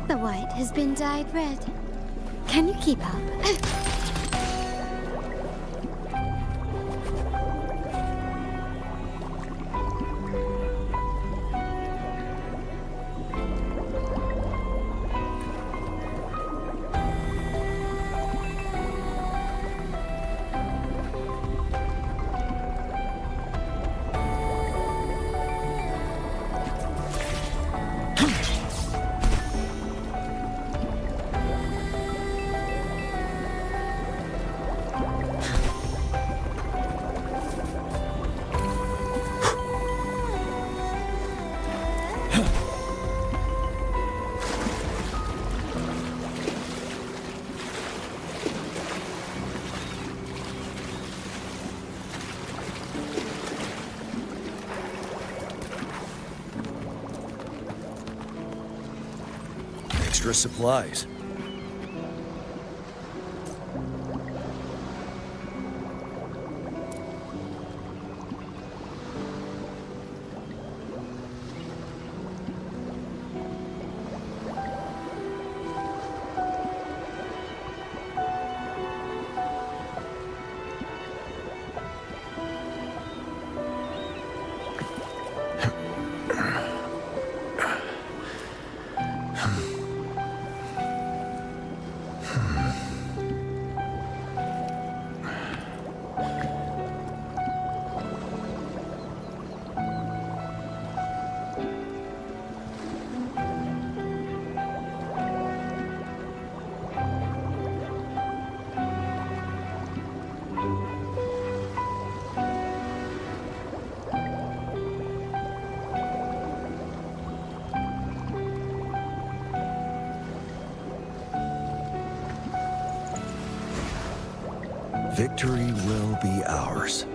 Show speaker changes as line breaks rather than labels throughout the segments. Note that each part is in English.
The white has been dyed red. Can you keep up?
Extra supplies. Victory will be ours.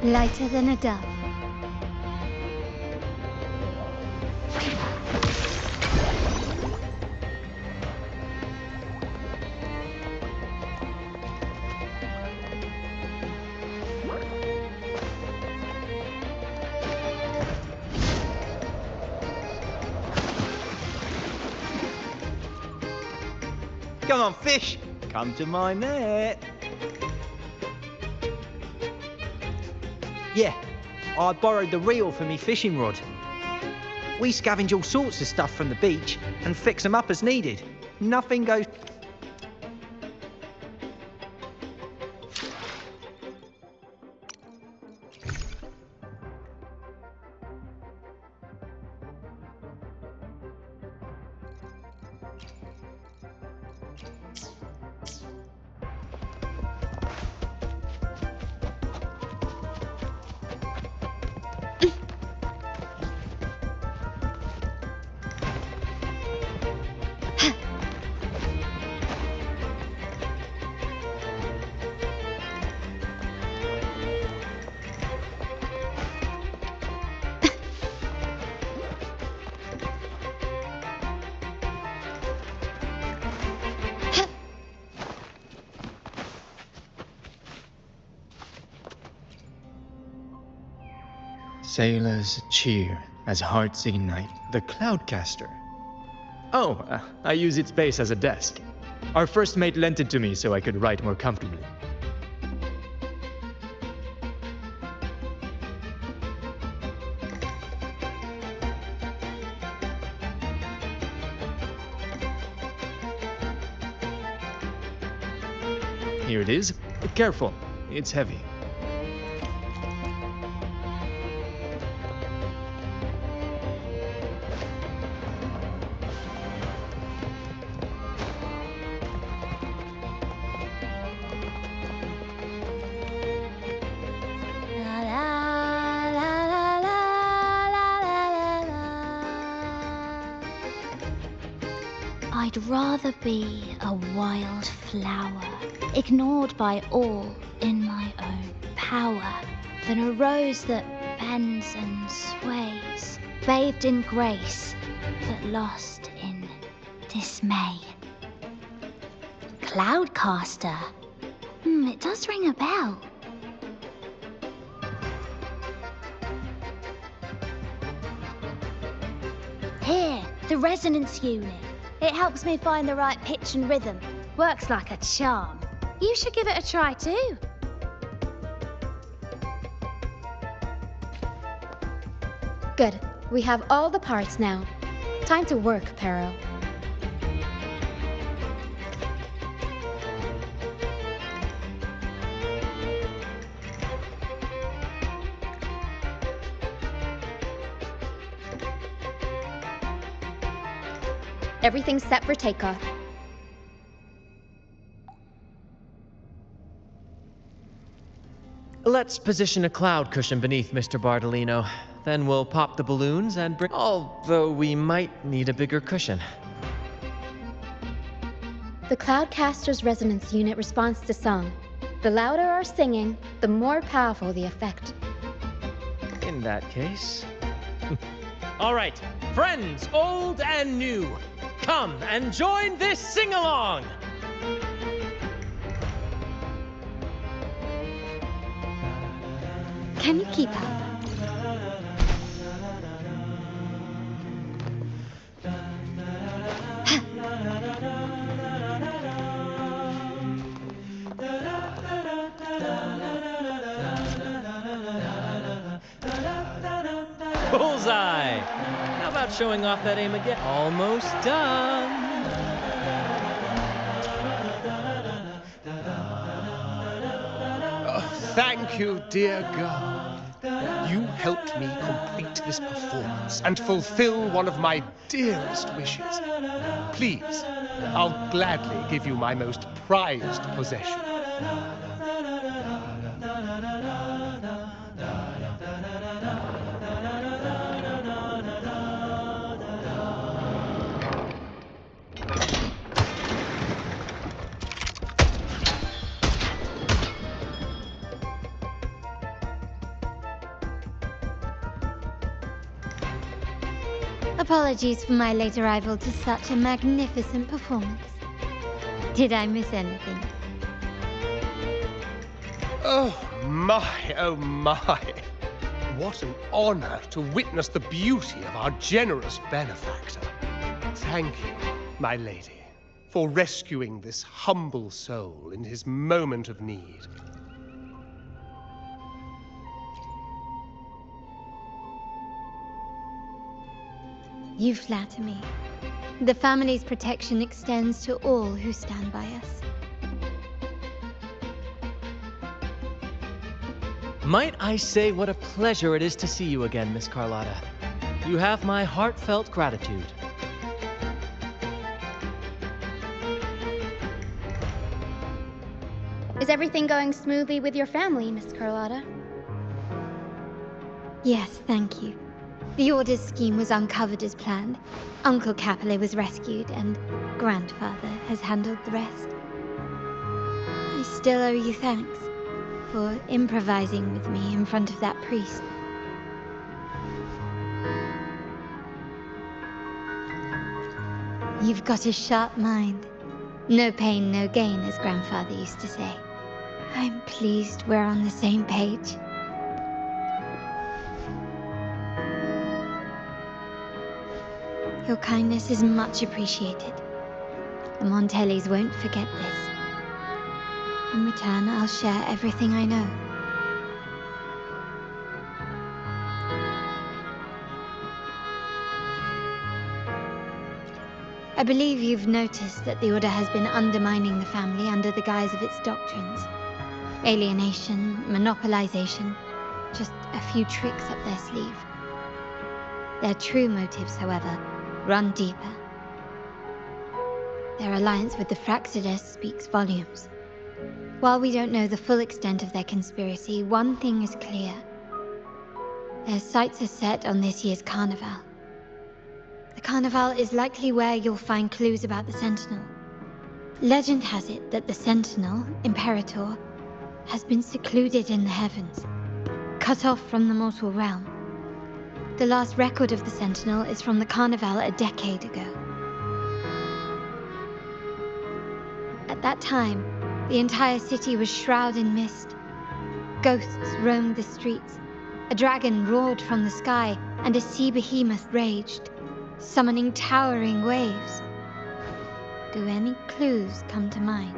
Lighter than a dove.
Come on, fish! Come to my net! Yeah, I borrowed the reel for me fishing rod. We scavenge all sorts of stuff from the beach and fix them up as needed. Nothing goes...
Sailors cheer as hearts ignite the Cloudcaster. Oh, I use its base as a desk. Our first mate lent it to me so I could write more comfortably. Here it is. Careful, it's heavy.
La la la la la la la la. I'd rather be a wild flower, ignored by all in my own power, than a rose that bends and sways, bathed in grace, but lost in dismay. Cloudcaster. It does ring a bell. Here, the resonance unit. It helps me find the right pitch and rhythm. Works like a charm. You should give it a try too.
Good. We have all the parts now. Time to work, Pero. Everything's set for takeoff.
Let's position a cloud cushion beneath Mr. Bardolino. Then we'll pop the balloons and bring... Although we might need a bigger cushion.
The Cloudcaster's resonance unit responds to song. The louder our singing, the more powerful the effect.
In that case...
All right, friends, old and new, come and join this sing-along!
Can you keep up?
Bullseye! How about showing off that aim again? Almost done!
Thank you, dear God. You helped me complete this performance and fulfill one of my dearest wishes. Please, I'll gladly give you my most prized possession.
Apologies for my late arrival to such a magnificent performance. Did I miss anything?
Oh my, oh my. What an honor to witness the beauty of our generous benefactor. Thank you, my lady, for rescuing this humble soul in his moment of need.
You flatter me. The family's protection extends to all who stand by us.
Might I say what a pleasure it is to see you again, Miss Carlotta. You have my heartfelt gratitude.
Is everything going smoothly with your family, Miss Carlotta?
Yes, thank you. The Order's scheme was uncovered as planned. Uncle Capilet was rescued, and Grandfather has handled the rest. I still owe you thanks for improvising with me in front of that priest. You've got a sharp mind. No pain, no gain, as Grandfather used to say. I'm pleased we're on the same page. Your kindness is much appreciated.
The Montellis won't forget this. In return, I'll share everything I know. I believe you've noticed that the Order has been undermining the family under the guise of its doctrines. Alienation, monopolization, just a few tricks up their sleeve. Their true motives, however, run deeper. Their alliance with the Fraxidus speaks volumes. While we don't know the full extent of their conspiracy, one thing is clear. Their sights are set on this year's Carnival. The Carnival is likely where you'll find clues about the Sentinel. Legend has it that the Sentinel, Imperator, has been secluded in the heavens, cut off from the mortal realm. The last record of the Sentinel is from the Carnival a decade ago. At that time, the entire city was shrouded in mist. Ghosts roamed the streets, a dragon roared from the sky, and a sea behemoth raged, summoning towering waves. Do any clues come to mind?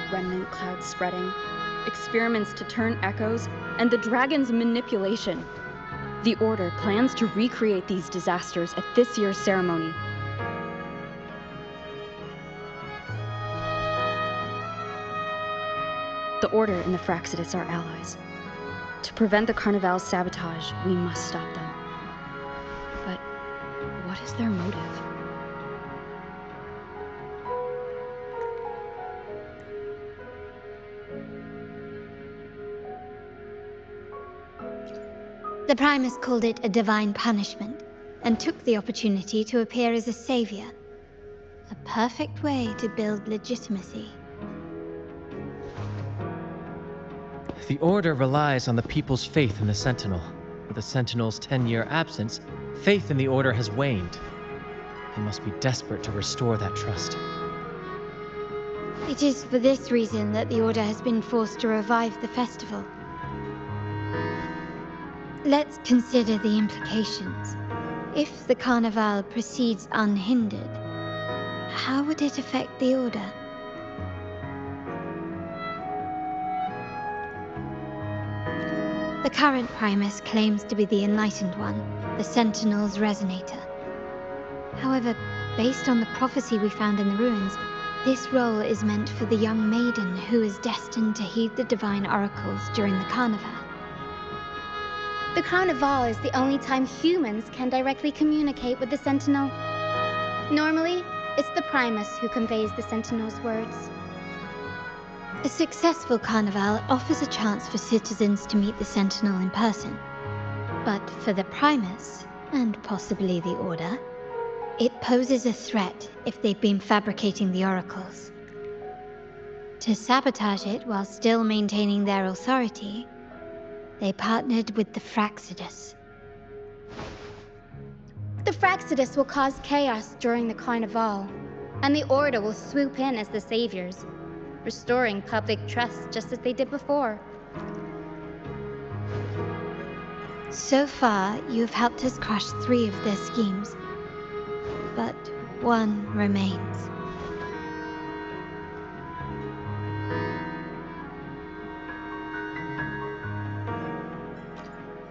The remnant cloud spreading, experiments to turn echoes, and the dragon's manipulation. The Order plans to recreate these disasters at this year's ceremony. The Order and the Fraxidus are allies. To prevent the Carnival's sabotage, we must stop them. But what is their motive?
The Primus called it a divine punishment, and took the opportunity to appear as a savior. A perfect way to build legitimacy.
The Order relies on the people's faith in the Sentinel. With the Sentinel's 10-year absence, faith in the Order has waned. They must be desperate to restore that trust.
It is for this reason that the Order has been forced to revive the festival. Let's consider the implications. If the Carnival proceeds unhindered, how would it affect the Order? The current Primus claims to be the Enlightened One, the Sentinel's Resonator. However, based on the prophecy we found in the ruins, this role is meant for the young maiden who is destined to heed the divine oracles during the Carnival. The Carnival is the only time humans can directly communicate with the Sentinel. Normally, it's the Primus who conveys the Sentinel's words. A successful Carnival offers a chance for citizens to meet the Sentinel in person. But for the Primus, and possibly the Order, it poses a threat if they've been fabricating the oracles. To sabotage it while still maintaining their authority, they partnered with the Fraxidus. The Fraxidus will cause chaos during the Carnival, and the Order will swoop in as the saviors, restoring public trust just as they did before. So far, you've helped us crush 3 of their schemes, but one remains.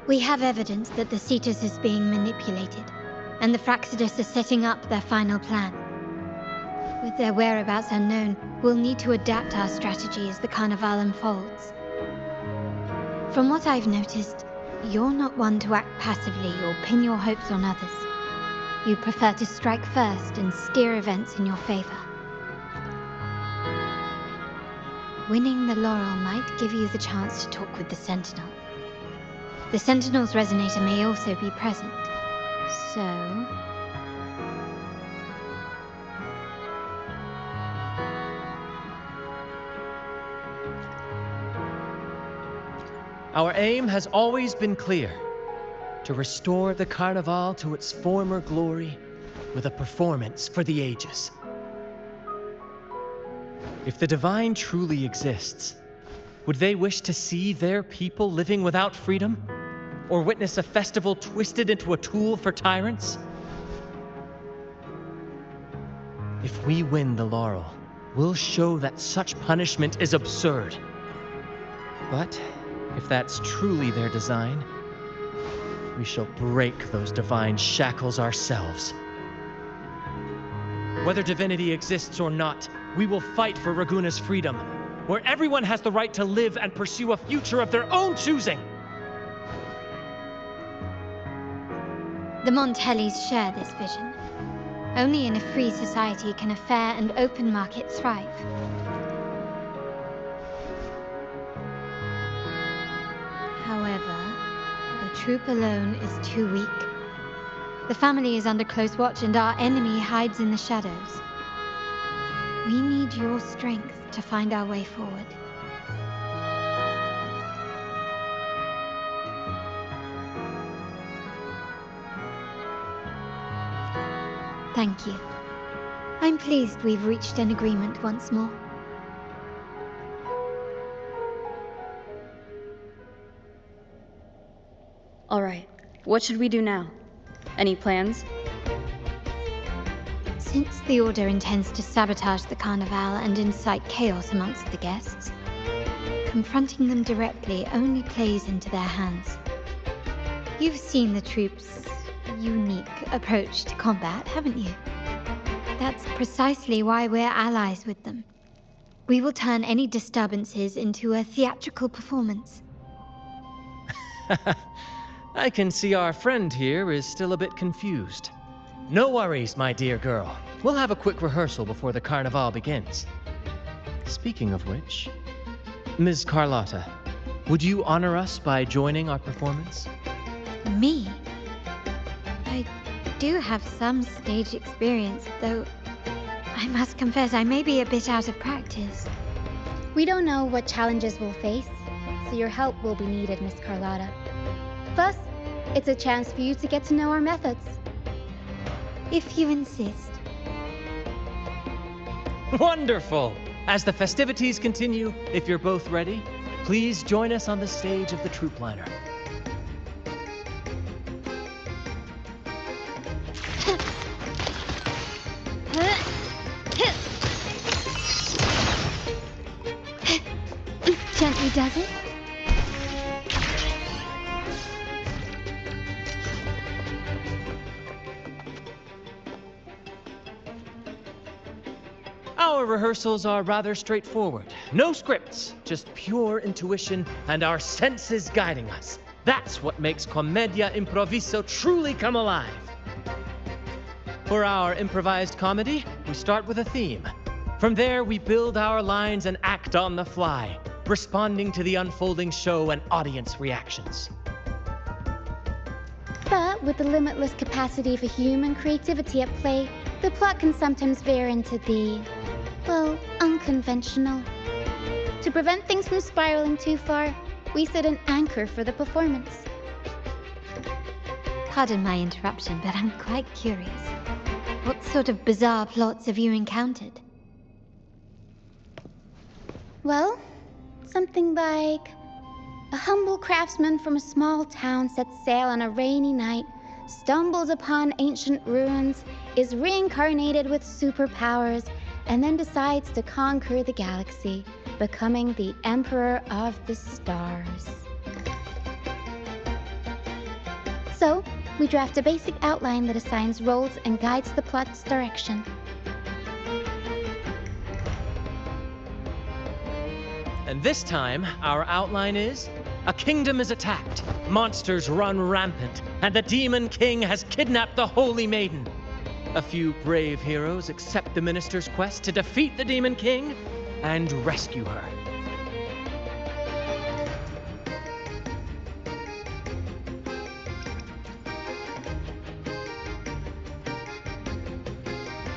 We have evidence that the Cetus is being manipulated, and the Fraxidus are setting up their final plan. With their whereabouts unknown, we'll need to adapt our strategy as the Carnival unfolds. From what I've noticed, you're not one to act passively or pin your hopes on others. You prefer to strike first and steer events in your favor. Winning the laurel might give you the chance to talk with the Sentinel. The Sentinel's Resonator may also be present, so...
Our aim has always been clear: to restore the Carnival to its former glory with a performance for the ages. If the Divine truly exists, Would they wish to see their people living without freedom? Or witness a festival twisted into a tool for tyrants? If we win the laurel, we'll show that such punishment is absurd. But if that's truly their design, we shall break those divine shackles ourselves. Whether divinity exists or not, we will fight for Raguna's freedom, where everyone has the right to live and pursue a future of their own choosing.
The Montellys share this vision. Only in a free society can a fair and open market thrive. However, the troop alone is too weak. The family is under close watch and our enemy hides in the shadows. We need your strength to find our way forward. Thank you. I'm pleased we've reached an agreement once more.
All right, what should we do now? Any plans?
Since the Order intends to sabotage the Carnival and incite chaos amongst the guests, confronting them directly only plays into their hands. You've seen the troops' unique approach to combat, haven't you? That's precisely why we're allies with them. We will turn any disturbances into a theatrical performance.
I can see our friend here is still a bit confused. No worries, my dear girl. We'll have a quick rehearsal before the Carnival begins. Speaking of which, Ms. Carlotta, would you honor us by joining our performance?
Me? I do have some stage experience, though I must confess I may be a bit out of practice.
We don't know what challenges we'll face, so your help will be needed, Miss Carlotta. Plus, it's a chance for you to get to know our methods.
If you insist.
Wonderful! As the festivities continue, if you're both ready, please join us on the stage of the troop liner.
Gently does it.
Our rehearsals are rather straightforward. No scripts, just pure intuition and our senses guiding us. That's what makes Commedia Improviso truly come alive. For our improvised comedy, we start with a theme. From there, we build our lines and act on the fly, responding to the unfolding show and audience reactions.
But with the limitless capacity for human creativity at play, the plot can sometimes veer into the, well, unconventional. To prevent things from spiraling too far, we set an anchor for the performance.
Pardon my interruption, but I'm quite curious. What sort of bizarre plots have you encountered?
Well, something like a humble craftsman from a small town sets sail on a rainy night, stumbles upon ancient ruins, is reincarnated with superpowers, and then decides to conquer the galaxy, becoming the Emperor of the Stars. So, we draft a basic outline that assigns roles and guides the plot's direction.
And this time, our outline is: a kingdom is attacked, monsters run rampant, and the Demon King has kidnapped the Holy Maiden. A few brave heroes accept the minister's quest to defeat the Demon King and rescue her.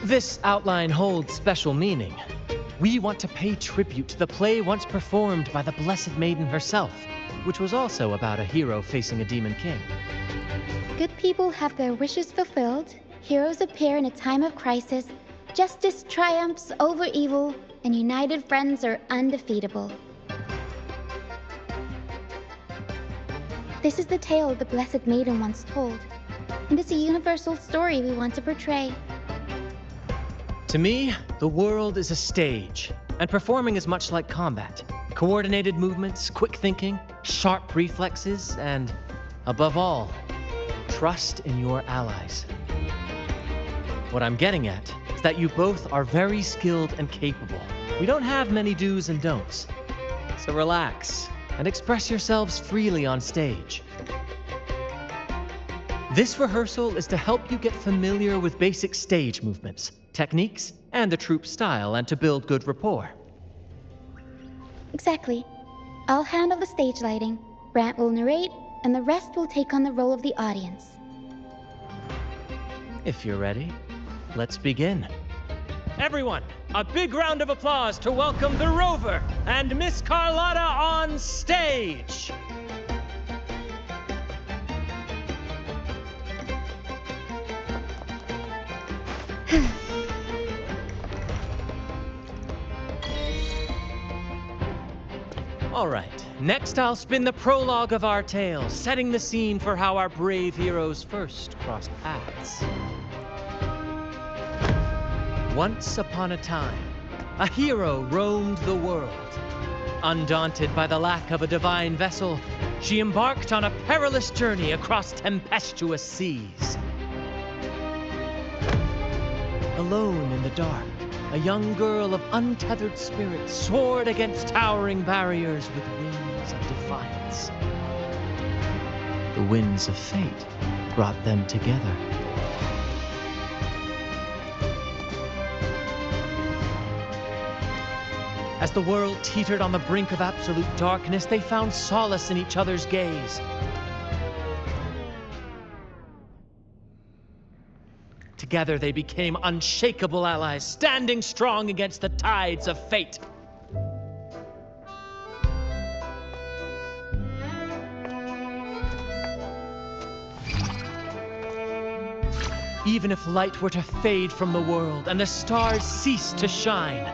This outline holds special meaning. We want to pay tribute to the play once performed by the Blessed Maiden herself, which was also about a hero facing a Demon King.
Good people have their wishes fulfilled, heroes appear in a time of crisis, justice triumphs over evil, and united friends are undefeatable. This is the tale the Blessed Maiden once told, and it's a universal story we want to portray.
To me, the world is a stage, and performing is much like combat. Coordinated movements, quick thinking, sharp reflexes, and, above all, trust in your allies. What I'm getting at is that you both are very skilled and capable. We don't have many do's and don'ts. So relax and express yourselves freely on stage. This rehearsal is to help you get familiar with basic stage movements, techniques, and the troupe style, and to build good rapport.
Exactly. I'll handle the stage lighting, Brant will narrate, and the rest will take on the role of the audience.
If you're ready, let's begin.
Everyone, a big round of applause to welcome the Rover and Miss Carlotta on stage. All right, next I'll spin the prologue of our tale, setting the scene for how our brave heroes first crossed paths. Once upon a time, a hero roamed the world. Undaunted by the lack of a divine vessel, she embarked on a perilous journey across tempestuous seas. Alone in the dark, a young girl of untethered spirit soared against towering barriers with wings of defiance. The winds of fate brought them together. As the world teetered on the brink of absolute darkness, they found solace in each other's gaze. Together they became unshakable allies, standing strong against the tides of fate. Even if light were to fade from the world and the stars cease to shine,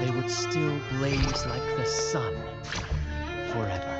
they would still blaze like the sun forever.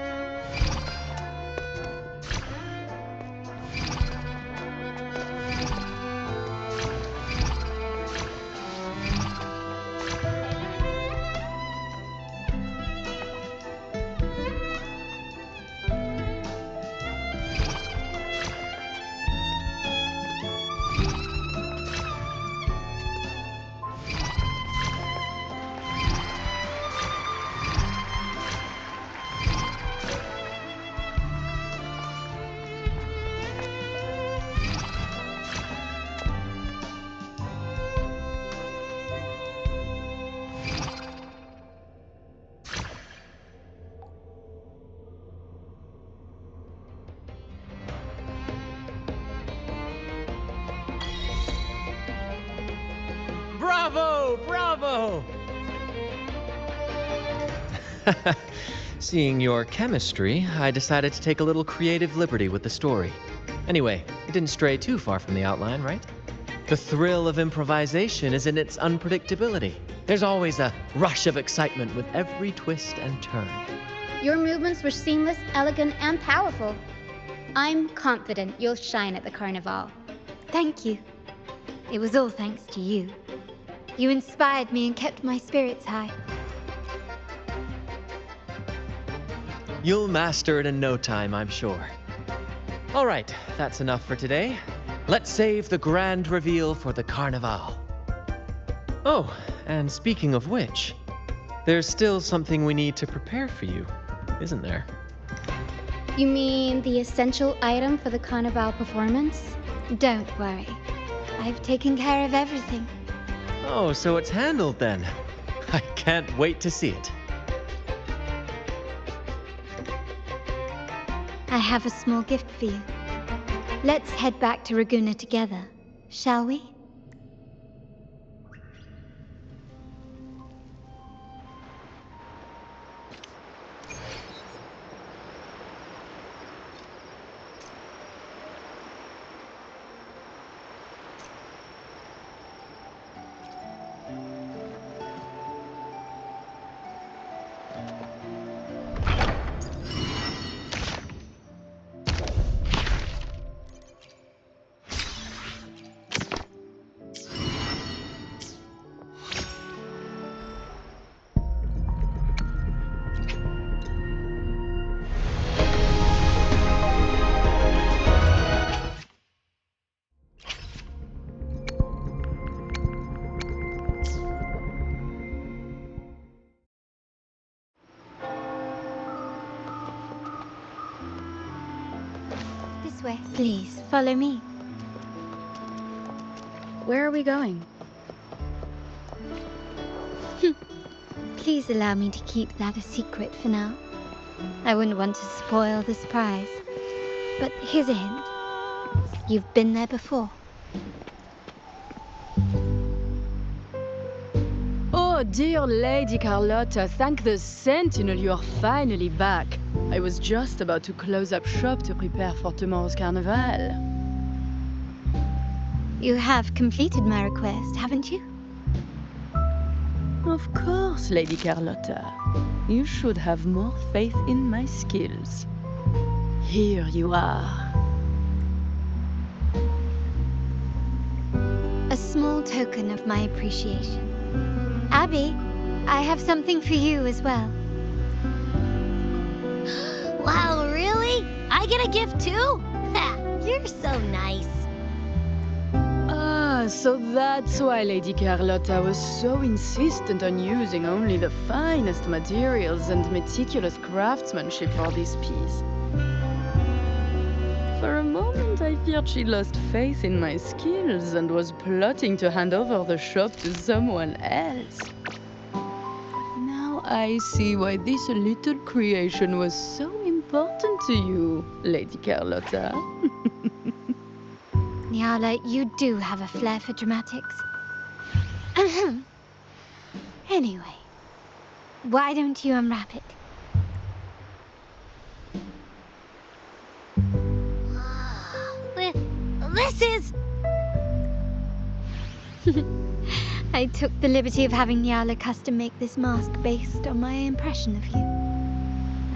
Bravo! Bravo!
Seeing your chemistry, I decided to take a little creative liberty with the story. Anyway, it didn't stray too far from the outline, right? The thrill of improvisation is in its unpredictability. There's always a rush of excitement with every twist and turn.
Your movements were seamless, elegant, and powerful. I'm confident you'll shine at the Carnival.
Thank you. It was all thanks to you. You inspired me and kept my spirits high.
You'll master it in no time, I'm sure. All right, that's enough for today. Let's save the grand reveal for the Carnival. Oh, and speaking of which, there's still something we need to prepare for you, isn't there?
You mean the essential item for the Carnival performance?
Don't worry. I've taken care of everything.
Oh, so it's handled then. I can't wait to see it.
I have a small gift for you. Let's head back to Raguna together, shall we? this way. Please, follow me.
Where are we going?
Please allow me to keep that a secret for now. I wouldn't want to spoil the surprise. But here's a hint. You've been there before.
Oh, dear Lady Carlotta, thank the Sentinel you're finally back. I was just about to close up shop to prepare for tomorrow's carnival.
You have completed my request, haven't you?
Of course, Lady Carlotta. You should have more faith in my skills. Here you are.
A small token of my appreciation. Abby, I have something for you as well.
Wow, really? I get a gift too? Ha, you're so nice.
Ah, so that's why Lady Carlotta was so insistent on using only the finest materials and meticulous craftsmanship for this piece. For a moment, I feared she lost faith in my skills and was plotting to hand over the shop to someone else. Now I see why this little creation was so important to you, Lady Carlotta.
Nyala, you do have a flair for dramatics. Anyway, why don't you unwrap it?
This is...
I took the liberty of having Nyala custom make this mask based on my impression of you.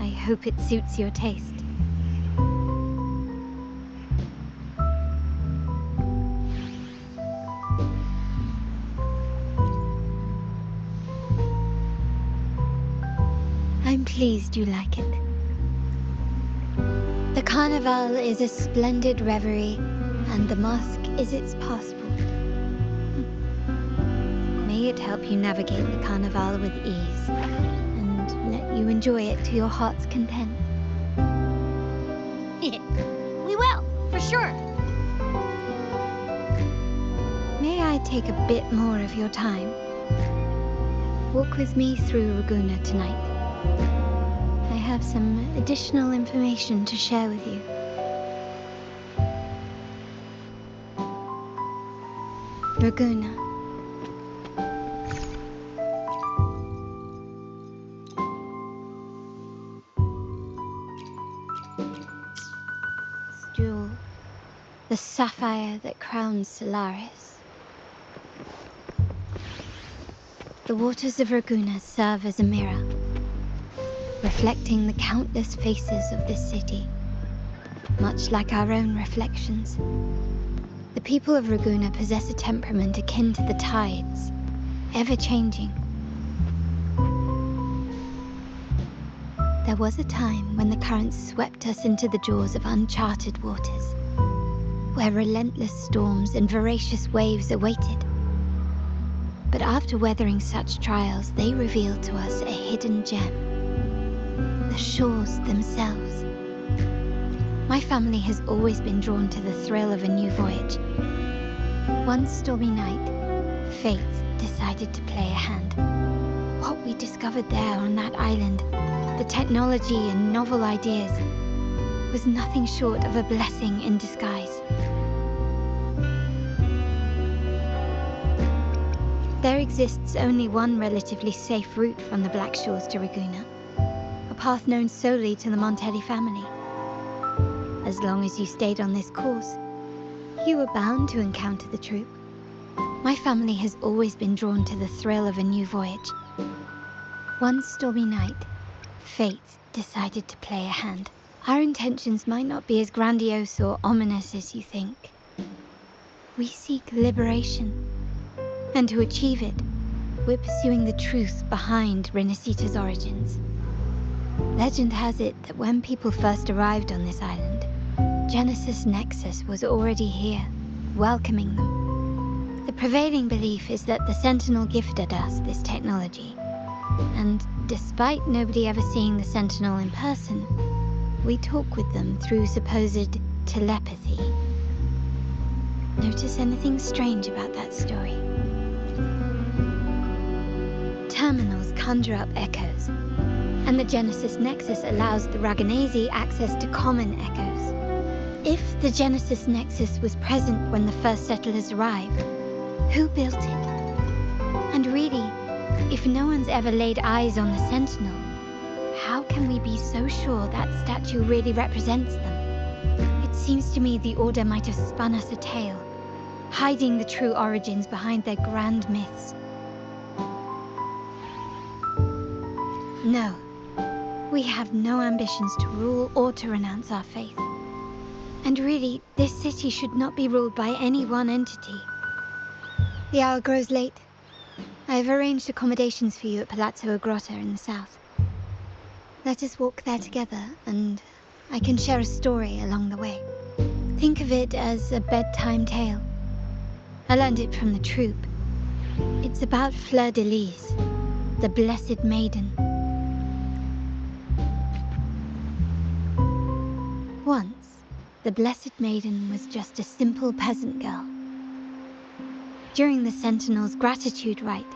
I hope it suits your taste. I'm pleased you like it. The carnival is a splendid reverie, and the mask is its passport. May it help you navigate the carnival with ease, and let you enjoy it to your heart's content.
We will, for sure.
May I take a bit more of your time? Walk with me through Ragunna tonight. I have some additional information to share with you. Ragunna. This jewel, the sapphire that crowns Solaris. The waters of Ragunna serve as a mirror, reflecting the countless faces of this city, much like our own reflections. The people of Ragunna possess a temperament akin to the tides, ever-changing. There was a time when the currents swept us into the jaws of uncharted waters, where relentless storms and voracious waves awaited. But after weathering such trials, they revealed to us a hidden gem: the shores themselves. My family has always been drawn to the thrill of a new voyage. One stormy night, fate decided to play a hand. What we discovered there on that island, the technology and novel ideas, was nothing short of a blessing in disguise. There exists only one relatively safe route from the Black Shores to Ragunna, a path known solely to the Montelli family. As long as you stayed on this course, you were bound to encounter the troop. My family has always been drawn to the thrill of a new voyage. One stormy night, fate decided to play a hand. Our intentions might not be as grandiose or ominous as you think. We seek liberation, and to achieve it, we're pursuing the truth behind Renacita's origins. Legend has it that when people first arrived on this island, Genesis Nexus was already here, welcoming them. The prevailing belief is that the Sentinel gifted us this technology, and despite nobody ever seeing the Sentinel in person, we talk with them through supposed telepathy. Notice anything strange about that story? Terminals conjure up echoes, and the Genesis Nexus allows the Raganazi access to common echoes. If the Genesis Nexus was present when the first settlers arrived, who built it? And really, if no one's ever laid eyes on the Sentinel, how can we be so sure that statue really represents them? It seems to me the Order might have spun us a tale, hiding the true origins behind their grand myths. No, we have no ambitions to rule or to renounce our faith. And really, this city should not be ruled by any one entity. The hour grows late. I have arranged accommodations for you at Palazzo Agrotta in the south. Let us walk there together, and I can share a story along the way. Think of it as a bedtime tale. I learned it from the troop. It's about Fleur de Lis, the Blessed Maiden. Once, the Blessed Maiden was just a simple peasant girl. During the Sentinel's gratitude rite,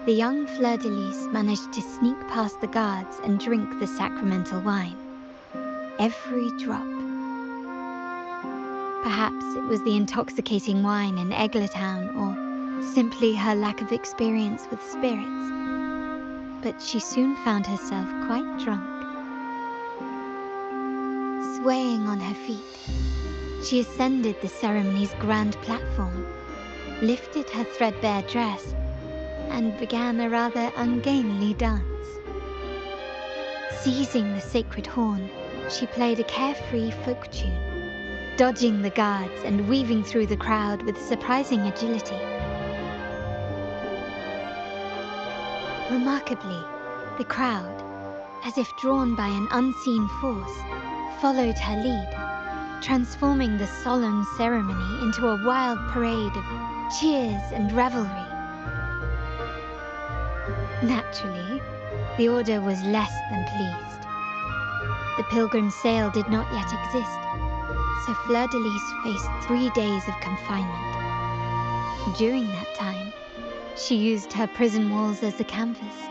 the young Fleur de Lis managed to sneak past the guards and drink the sacramental wine. Every drop. Perhaps it was the intoxicating wine in Eggletown, or simply her lack of experience with spirits. But she soon found herself quite drunk. Swaying on her feet, she ascended the ceremony's grand platform, lifted her threadbare dress, and began a rather ungainly dance. Seizing the sacred horn, she played a carefree folk tune, dodging the guards and weaving through the crowd with surprising agility. Remarkably, the crowd, as if drawn by an unseen force, followed her lead, transforming the solemn ceremony into a wild parade of cheers and revelry. Naturally, the Order was less than pleased. The pilgrim sale did not yet exist, so Fleur de Lis faced 3 days of confinement. During that time, she used her prison walls as a canvas.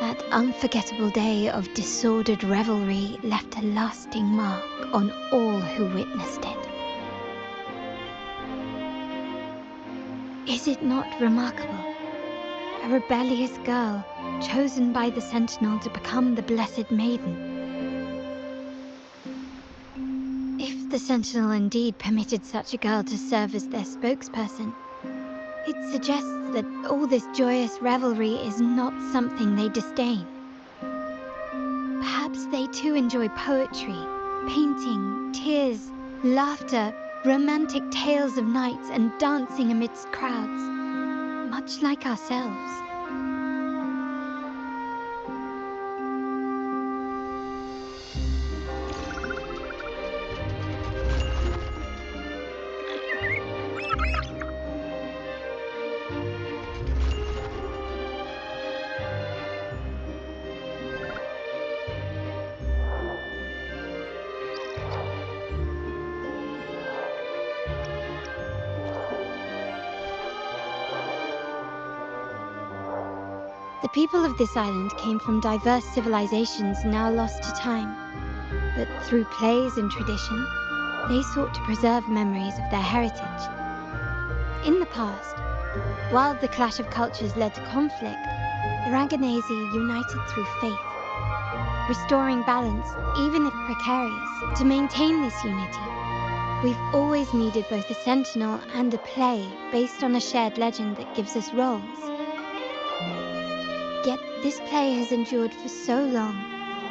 That unforgettable day of disordered revelry left a lasting mark on all who witnessed it. Is it not remarkable? A rebellious girl chosen by the Sentinel to become the Blessed Maiden. If the Sentinel indeed permitted such a girl to serve as their spokesperson, it suggests that all this joyous revelry is not something they disdain. Perhaps they too enjoy poetry, painting, tears, laughter, romantic tales of knights, and dancing amidst crowds, much like ourselves. The people of this island came from diverse civilizations now lost to time, but through plays and tradition, they sought to preserve memories of their heritage. In the past, while the clash of cultures led to conflict, the Raganazi united through faith, restoring balance, even if precarious. To maintain this unity, we've always needed both a sentinel and a play based on a shared legend that gives us roles. Yet this play has endured for so long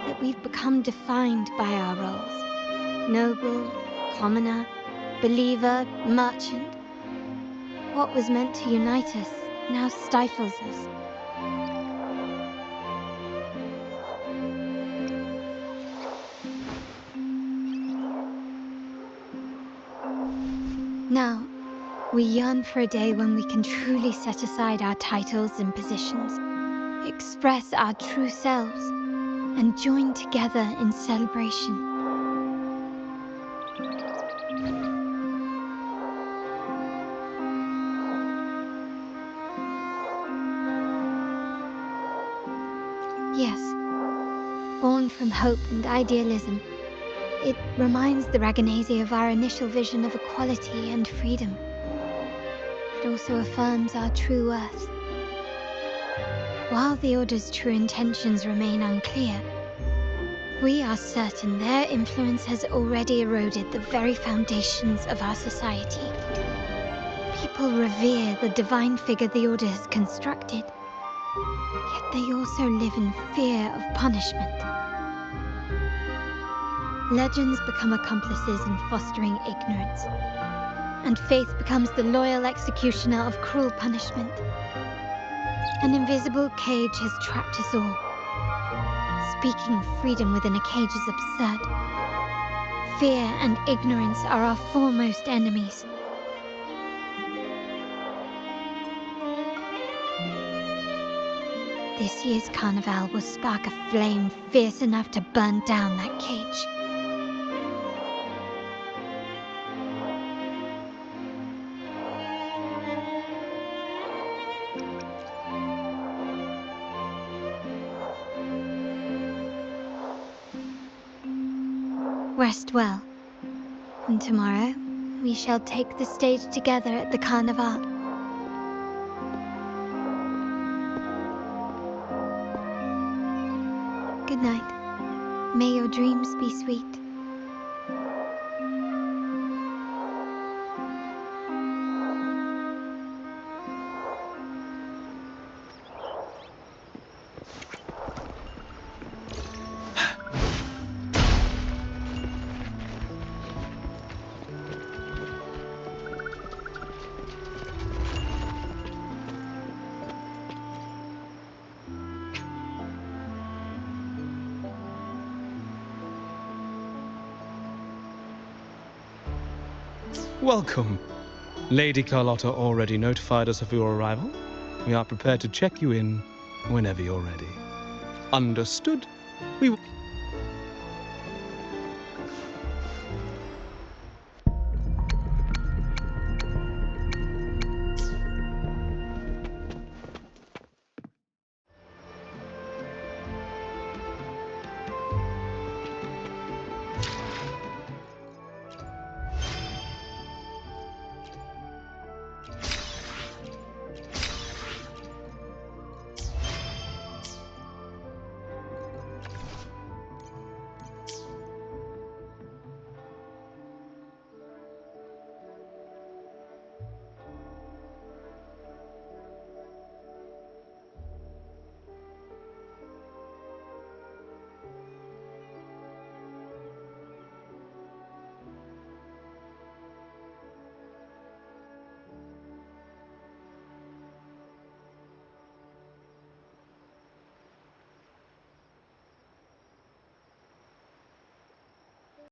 that we've become defined by our roles. Noble, commoner, believer, merchant. What was meant to unite us now stifles us. Now, we yearn for a day when we can truly set aside our titles and positions, express our true selves, and join together in celebration. born from hope and idealism. It reminds the Raganese of our initial vision of equality and freedom. It also affirms our true worth. While the Order's true intentions remain unclear, we are certain their influence has already eroded the very foundations of our society. People revere the divine figure the Order has constructed, yet they also live in fear of punishment. Legends become accomplices in fostering ignorance, and faith becomes the loyal executioner of cruel punishment. An invisible cage has trapped us all. Speaking of freedom within a cage is absurd. Fear and ignorance are our foremost enemies. This year's carnival will spark a flame fierce enough to burn down that cage. Rest well, and tomorrow we shall take the stage together at the carnival. Good night. May your dreams be sweet.
Welcome. Lady Carlotta already notified us of your arrival. We are prepared to check you in whenever you're ready. Understood? We will...